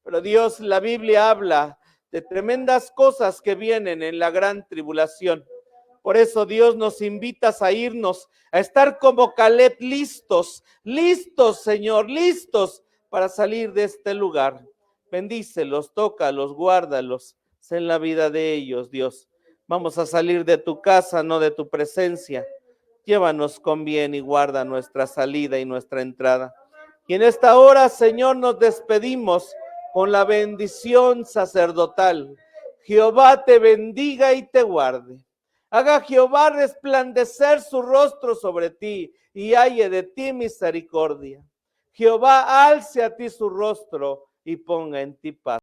pero Dios, la Biblia habla de tremendas cosas que vienen en la gran tribulación. Por eso Dios nos invita a irnos, a estar como Caleb, listos, Señor, listos para salir de este lugar. Bendícelos, tócalos, guárdalos, sé en la vida de ellos, Dios. Vamos a salir de tu casa, no de tu presencia. Llévanos con bien y guarda nuestra salida y nuestra entrada. Y en esta hora, Señor, nos despedimos con la bendición sacerdotal. Jehová te bendiga y te guarde. Haga Jehová resplandecer su rostro sobre ti y halle de ti misericordia. Jehová alce a ti su rostro y ponga en ti paz.